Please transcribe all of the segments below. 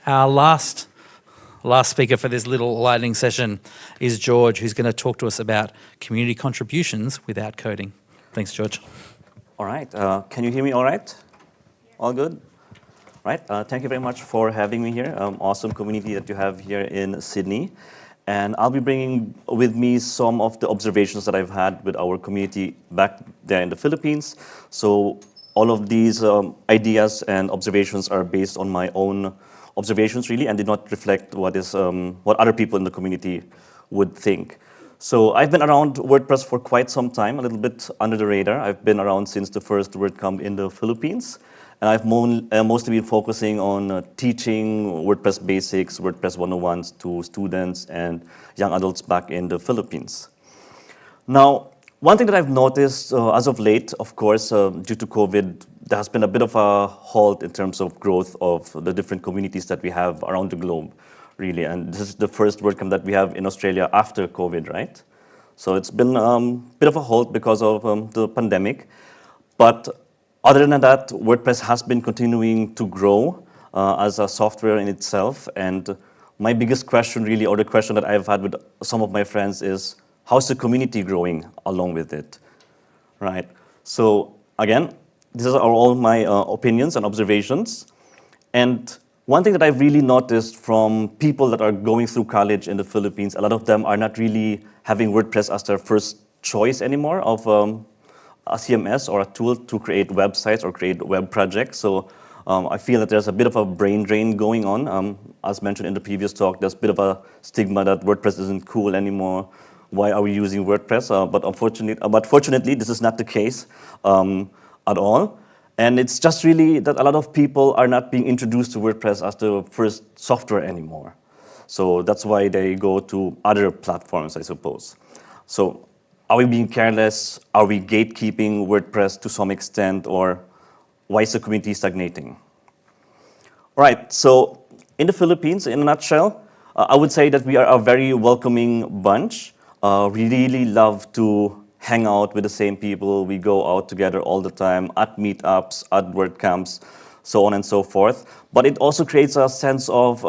Our last speaker for this little lightning session is Georg, who's going to talk to us about community contributions without coding. Thanks, Georg. All right. Can you hear me all right? All good? Right. Thank you very much for having me here. Awesome community that you have here in Sydney. And I'll be bringing with me some of the observations that I've had with our community back there in the Philippines. So all of these ideas and observations are based on my own observations, really, and did not reflect what other people in the community would think. So I've been around WordPress for quite some time, a little bit under the radar. I've been around since the first WordCamp in the Philippines. And I've mostly been focusing on teaching WordPress basics, WordPress 101s to students and young adults back in the Philippines. Now, one thing that I've noticed as of late, of course, due to COVID, there has been a bit of a halt in terms of growth of the different communities that we have around the globe, really. And this is the first WordCamp that we have in Australia after COVID, right? So it's been a bit of a halt because of the pandemic. But other than that, WordPress has been continuing to grow as a software in itself. And my biggest question, really, or the question that I've had with some of my friends is, how's the community growing along with it, right? So again, these are all my opinions and observations. And one thing that I've really noticed from people that are going through college in the Philippines, a lot of them are not really having WordPress as their first choice anymore of a CMS or a tool to create websites or create web projects. So I feel that there's a bit of a brain drain going on. As mentioned in the previous talk, there's a bit of a stigma that WordPress isn't cool anymore. Why are we using WordPress? But fortunately, this is not the case at all. And it's just really that a lot of people are not being introduced to WordPress as the first software anymore. So that's why they go to other platforms, I suppose. So are we being careless? Are we gatekeeping WordPress to some extent? Or why is the community stagnating? All right, so in the Philippines, in a nutshell, I would say that we are a very welcoming bunch. We really love to hang out with the same people. We go out together all the time at meetups, at WordCamps, so on and so forth. But it also creates a sense of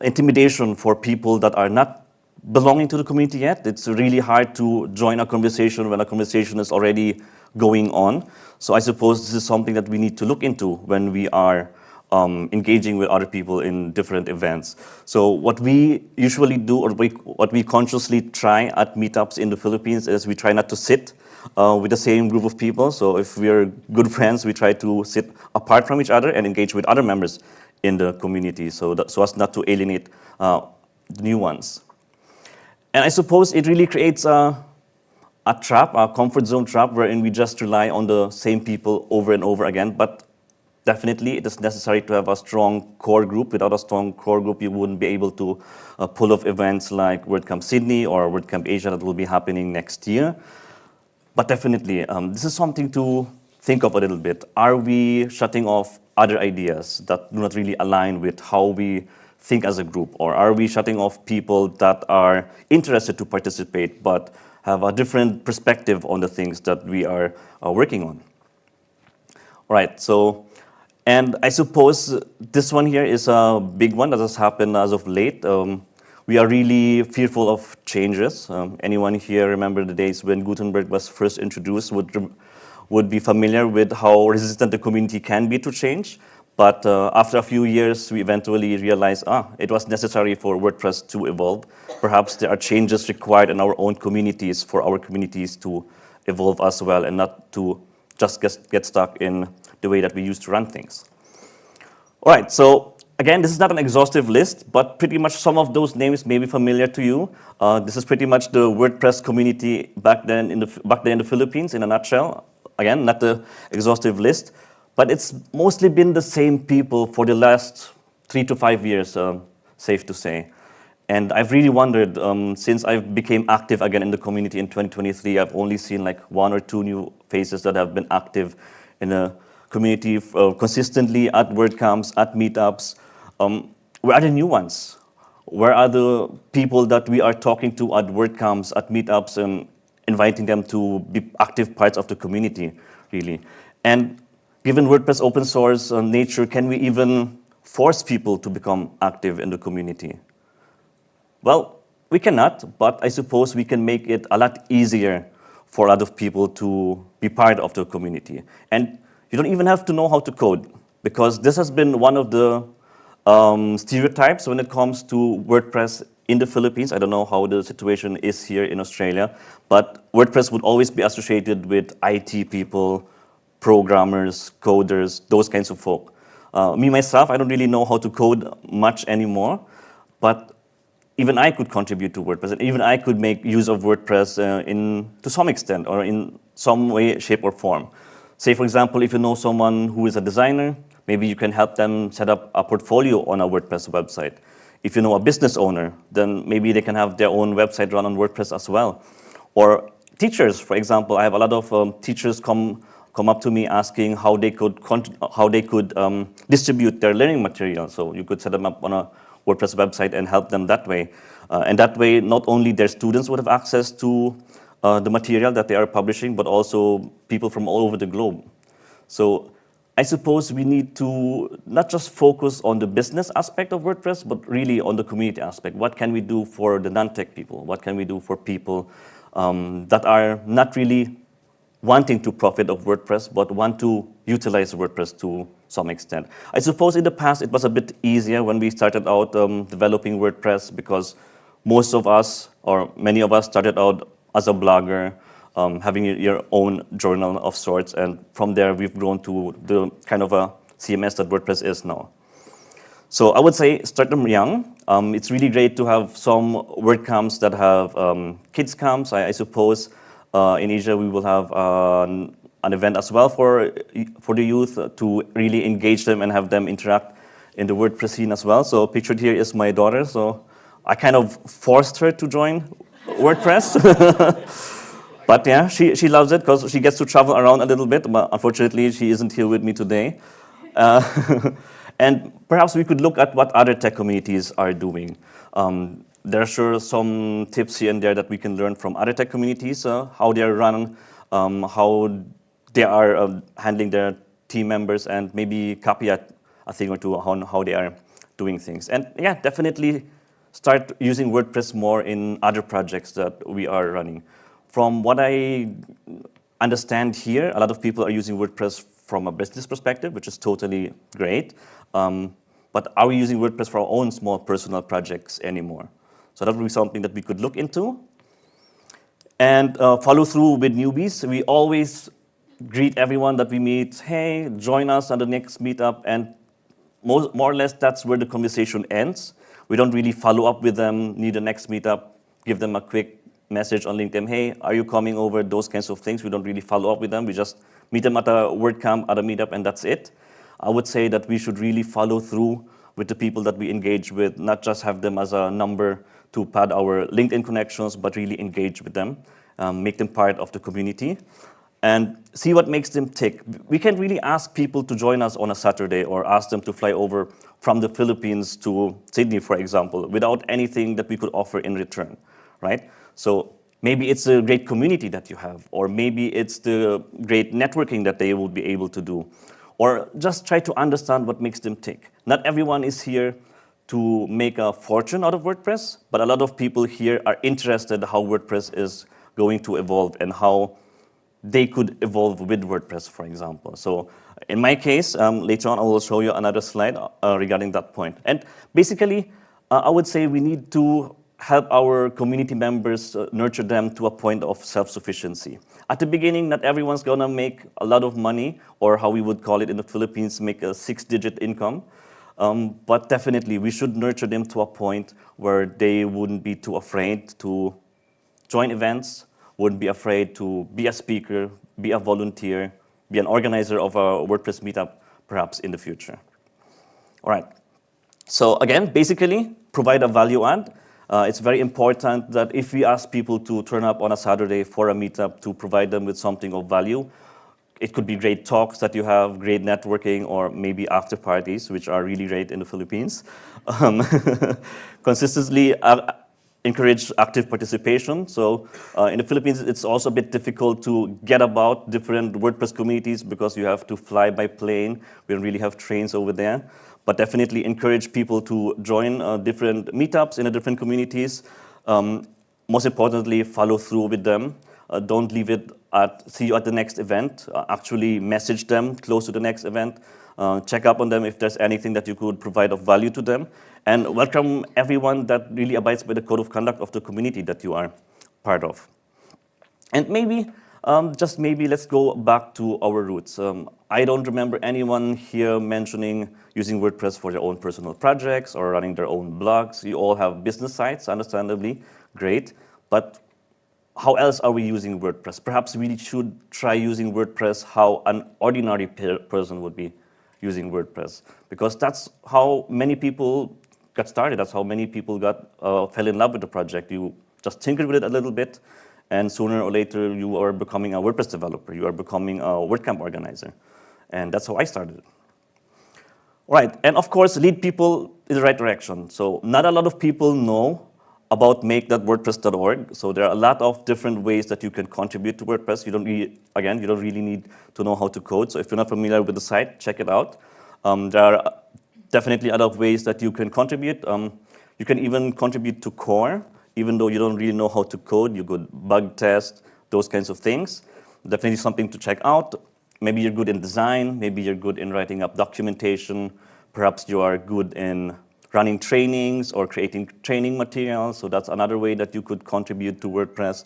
intimidation for people that are not belonging to the community yet. It's really hard to join a conversation when a conversation is already going on. So I suppose this is something that we need to look into when we are engaging with other people in different events. So what we usually do, or what we consciously try at meetups in the Philippines, is we try not to sit with the same group of people. So if we're good friends, we try to sit apart from each other and engage with other members in the community, so as not to alienate the new ones. And I suppose it really creates a trap, a comfort zone trap, wherein we just rely on the same people over and over again. But definitely, it is necessary to have a strong core group. Without a strong core group, you wouldn't be able to pull off events like WordCamp Sydney or WordCamp Asia that will be happening next year. But definitely, this is something to think of a little bit. Are we shutting off other ideas that do not really align with how we think as a group? Or are we shutting off people that are interested to participate but have a different perspective on the things that we are working on? All right, so, and I suppose this one here is a big one that has happened as of late. We are really fearful of changes. Anyone here remember the days when Gutenberg was first introduced would be familiar with how resistant the community can be to change. But after a few years, we eventually realized, it was necessary for WordPress to evolve. Perhaps there are changes required in our own communities for our communities to evolve as well, and not to just get stuck in the way that we used to run things. All right, so again, this is not an exhaustive list, but pretty much some of those names may be familiar to you. This is pretty much the WordPress community back then in the Philippines in a nutshell. Again, not the exhaustive list. But it's mostly been the same people for the last 3 to 5 years, safe to say. And I've really wondered, since I became active again in the community in 2023, I've only seen like 1 or 2 new faces that have been active in the community consistently at WordCamps, at meetups. Where are the new ones? Where are the people that we are talking to at WordCamps, at meetups, and inviting them to be active parts of the community, really? And given WordPress open source nature, can we even force people to become active in the community? Well, we cannot, but I suppose we can make it a lot easier for a lot of people to be part of the community. And you don't even have to know how to code, because this has been one of the stereotypes when it comes to WordPress in the Philippines. I don't know how the situation is here in Australia, but WordPress would always be associated with IT people, programmers, coders, those kinds of folk. Me, myself, I don't really know how to code much anymore, but even I could contribute to WordPress, and even I could make use of WordPress to some extent, or in some way, shape, or form. Say, for example, if you know someone who is a designer, maybe you can help them set up a portfolio on a WordPress website. If you know a business owner, then maybe they can have their own website run on WordPress as well. Or teachers, for example, I have a lot of teachers come up to me asking how they could distribute their learning material. So you could set them up on a WordPress website and help them that way. And that way, not only their students would have access to the material that they are publishing, but also people from all over the globe. So I suppose we need to not just focus on the business aspect of WordPress, but really on the community aspect. What can we do for the non-tech people? What can we do for people that are not really wanting to profit of WordPress, but want to utilize WordPress to some extent? I suppose in the past it was a bit easier when we started out developing WordPress, because most of us, or many of us, started out as a blogger, having your own journal of sorts, and from there we've grown to the kind of a CMS that WordPress is now. So I would say start them young. It's really great to have some WordCamps that have kids camps. I suppose in Asia we will have an event as well for the youth to really engage them and have them interact in the WordPress scene as well. So pictured here is my daughter. So I kind of forced her to join WordPress. But yeah, she loves it because she gets to travel around a little bit. But unfortunately, she isn't here with me today. And perhaps we could look at what other tech communities are doing. There are sure some tips here and there that we can learn from other tech communities, how they are run, how they are handling their team members, and maybe copy a thing or two on how they are doing things. And yeah, definitely start using WordPress more in other projects that we are running. From what I understand here, a lot of people are using WordPress from a business perspective, which is totally great. But are we using WordPress for our own small personal projects anymore? So that would be something that we could look into. And follow through with newbies. We always greet everyone that we meet. Hey, join us on the next meetup. And more or less, that's where the conversation ends. We don't really follow up with them, need the next meetup, give them a quick message on LinkedIn. Hey, are you coming over? Those kinds of things. We don't really follow up with them. We just meet them at a WordCamp, at a meetup, and that's it. I would say that we should really follow through with the people that we engage with, not just have them as a number to pad our LinkedIn connections, but really engage with them, make them part of the community, and see what makes them tick. We can't really ask people to join us on a Saturday or ask them to fly over from the Philippines to Sydney, for example, without anything that we could offer in return, right? So maybe it's a great community that you have, or maybe it's the great networking that they will be able to do, or just try to understand what makes them tick. Not everyone is here to make a fortune out of WordPress, but a lot of people here are interested how WordPress is going to evolve and how they could evolve with WordPress, for example. So in my case, later on I will show you another slide regarding that point. And basically, I would say we need to help our community members nurture them to a point of self-sufficiency. At the beginning, not everyone's gonna make a lot of money, or how we would call it in the Philippines, make a 6-digit income. But definitely, we should nurture them to a point where they wouldn't be too afraid to join events, wouldn't be afraid to be a speaker, be a volunteer, be an organizer of a WordPress meetup, perhaps in the future. All right. So again, basically, provide a value add. It's very important that if we ask people to turn up on a Saturday for a meetup, to provide them with something of value. It could be great talks that you have, great networking, or maybe after parties, which are really great in the Philippines. Consistently, encourage active participation. So in the Philippines, it's also a bit difficult to get about different WordPress communities because you have to fly by plane. We don't really have trains over there. But definitely encourage people to join different meetups in the different communities. Most importantly, follow through with them. Don't leave it at see you at the next event. Actually message them close to the next event. Check up on them if there's anything that you could provide of value to them. And welcome everyone that really abides by the code of conduct of the community that you are part of. And maybe, just maybe, let's go back to our roots. I don't remember anyone here mentioning using WordPress for their own personal projects or running their own blogs. You all have business sites, understandably, great. But how else are we using WordPress? Perhaps we should try using WordPress how an ordinary person would be using WordPress, because that's how many people got started. That's how many people fell in love with the project. You just tinkered with it a little bit, and sooner or later you are becoming a WordPress developer. You are becoming a WordCamp organizer, and that's how I started. All right, and of course, lead people in the right direction. So not a lot of people know about make.wordpress.org. So there are a lot of different ways that you can contribute to WordPress. You don't really need to know how to code. So if you're not familiar with the site, check it out. There are definitely other ways that you can contribute. You can even contribute to core, even though you don't really know how to code. You could bug test, those kinds of things. Definitely something to check out. Maybe you're good in design. Maybe you're good in writing up documentation. Perhaps you are good in running trainings or creating training materials. So that's another way that you could contribute to WordPress.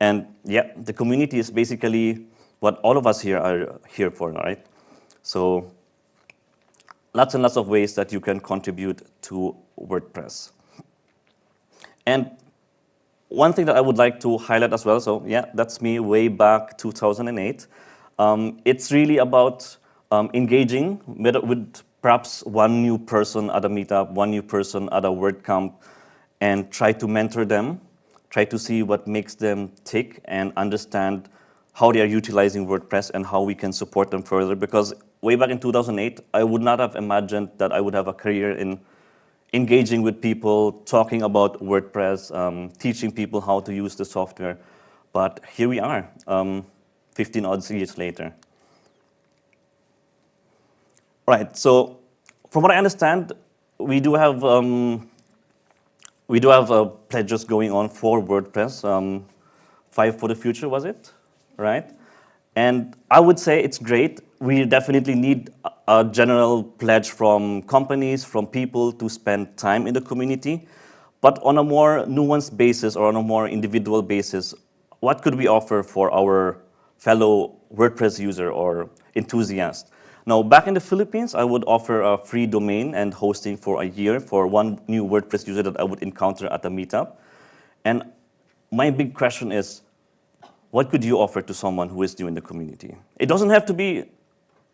And yeah, the community is basically what all of us here are here for, right? So lots and lots of ways that you can contribute to WordPress. And one thing that I would like to highlight as well, so yeah, that's me way back 2008. It's really about engaging with perhaps one new person at a meetup, one new person at a WordCamp, and try to mentor them, try to see what makes them tick and understand how they are utilizing WordPress and how we can support them further. Because way back in 2008, I would not have imagined that I would have a career in engaging with people, talking about WordPress, teaching people how to use the software. But here we are, 15 odd years later. Right, so from what I understand, we do have pledges going on for WordPress, 5 for the future, was it? Right? And I would say it's great. We definitely need a general pledge from companies, from people to spend time in the community. But on a more nuanced basis or on a more individual basis, what could we offer for our fellow WordPress user or enthusiast? Now, back in the Philippines, I would offer a free domain and hosting for a year for one new WordPress user that I would encounter at a meetup. And my big question is, what could you offer to someone who is new in the community? It doesn't have to be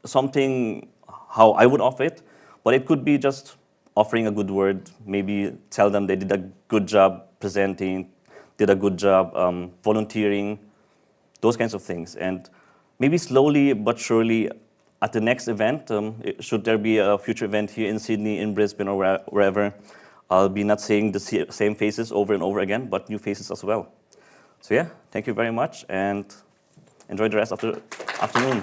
something how I would offer it, but it could be just offering a good word, maybe tell them they did a good job presenting, did a good job volunteering, those kinds of things. And maybe slowly but surely at the next event, should there be a future event here in Sydney, in Brisbane, or wherever, I'll be not saying the same faces over and over again, but new faces as well. So yeah, thank you very much, and enjoy the rest of the afternoon.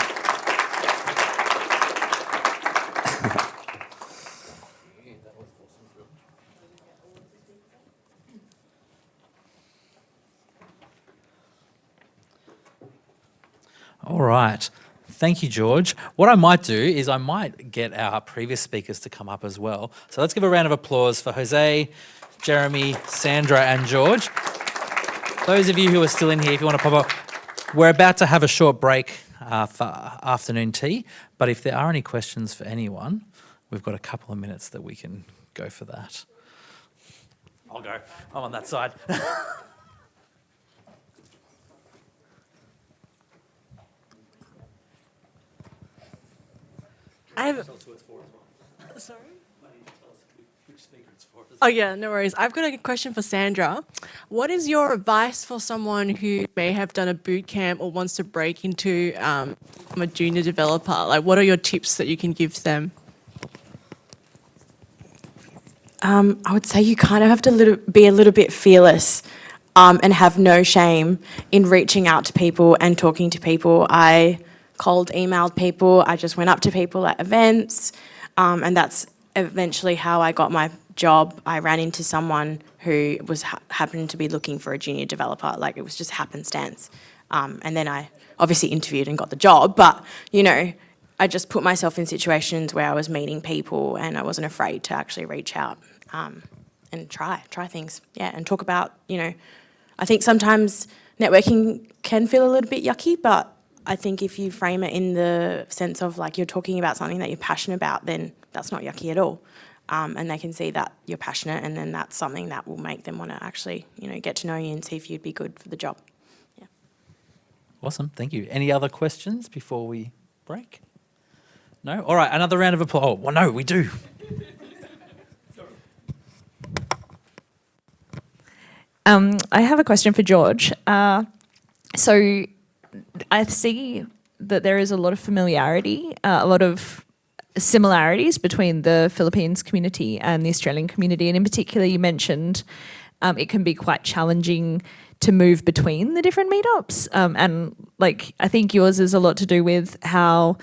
All right. Thank you, George. What I might do is I might get our previous speakers to come up as well. So let's give a round of applause for Jose, Jeremy, Sandra, and George. Those of you who are still in here, if you want to pop up, we're about to have a short break for afternoon tea, but if there are any questions for anyone, we've got a couple of minutes that we can go for that. I'll go. I'm on that side. Sorry? Oh yeah, no worries. I've got a question for Sandra. What is your advice for someone who may have done a boot camp or wants to break into become a junior developer? Like, what are your tips that you can give them? I would say you kind of have to be a little bit fearless and have no shame in reaching out to people and talking to people. I cold emailed people. I just went up to people at events, and that's eventually how I got my job. I ran into someone who was happened to be looking for a junior developer. Like, it was just happenstance. And then I obviously interviewed and got the job, but, you know, I just put myself in situations where I was meeting people and I wasn't afraid to actually reach out and try things. Yeah, and talk about, you know, I think sometimes networking can feel a little bit yucky, but I think if you frame it in the sense of like you're talking about something that you're passionate about, then that's not yucky at all. And they can see that you're passionate, and then that's something that will make them want to actually, you know, get to know you and see if you'd be good for the job. Yeah. Awesome, thank you. Any other questions before we break? No? All right, another round of applause. Oh, well, no, we do. I have a question for George. So I see that there is a lot of familiarity, a lot of similarities between the Philippines community and the Australian community. And in particular, you mentioned it can be quite challenging to move between the different meetups. And like, I think yours is a lot to do with how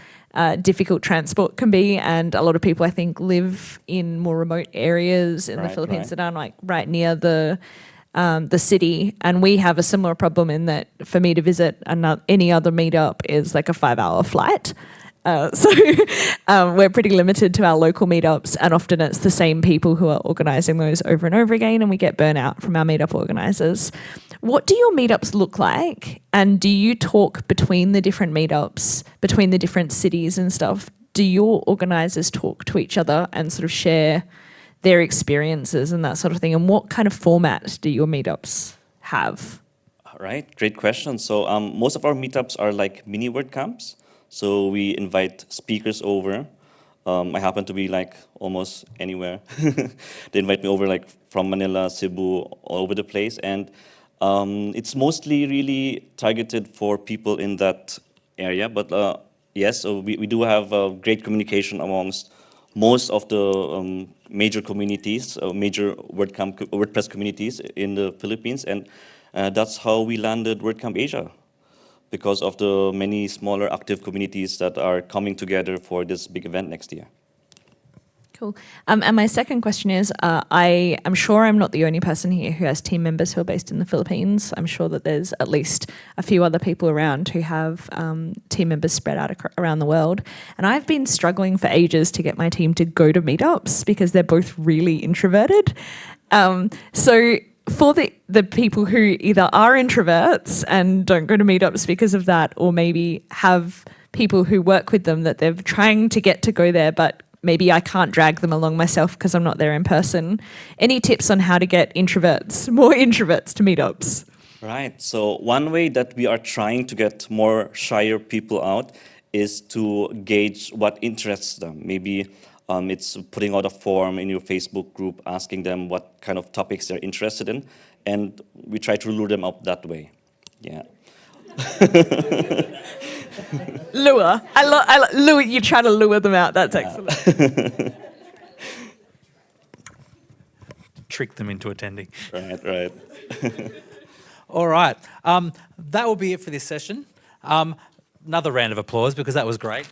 difficult transport can be. And a lot of people, I think, live in more remote areas in the Philippines that aren't like right near the city. And we have a similar problem in that for me to visit any other meetup is like a 5-hour flight. So we're pretty limited to our local meetups, and often it's the same people who are organising those over and over again, and we get burnout from our meetup organisers. What do your meetups look like? And do you talk between the different meetups, between the different cities and stuff? Do your organisers talk to each other and sort of share their experiences and that sort of thing? And what kind of format do your meetups have? All right, great question. So most of our meetups are like mini WordCamps. So we invite speakers over. I happen to be like almost anywhere. They invite me over like from Manila, Cebu, all over the place. And it's mostly really targeted for people in that area. But yes, so we do have great communication amongst most of the major communities, major WordPress communities in the Philippines. And that's how we landed WordCamp Asia, because of the many smaller active communities that are coming together for this big event next year. Cool. And my second question is, I am sure I'm not the only person here who has team members who are based in the Philippines. I'm sure that there's at least a few other people around who have team members spread out around the world. And I've been struggling for ages to get my team to go to meetups because they're both really introverted. So for the people who either are introverts and don't go to meetups because of that, or maybe have people who work with them that they're trying to get to go there, but maybe I can't drag them along myself because I'm not there in person. Any tips on how to get more introverts to meetups? Right. So one way that we are trying to get more shyer people out is to gauge what interests them. Maybe it's putting out a form in your Facebook group, asking them what kind of topics they're interested in, and we try to lure them up that way. Yeah. Lure. Lure. You try to lure them out. That's excellent. Trick them into attending. Right. All right. That will be it for this session. Another round of applause because that was great.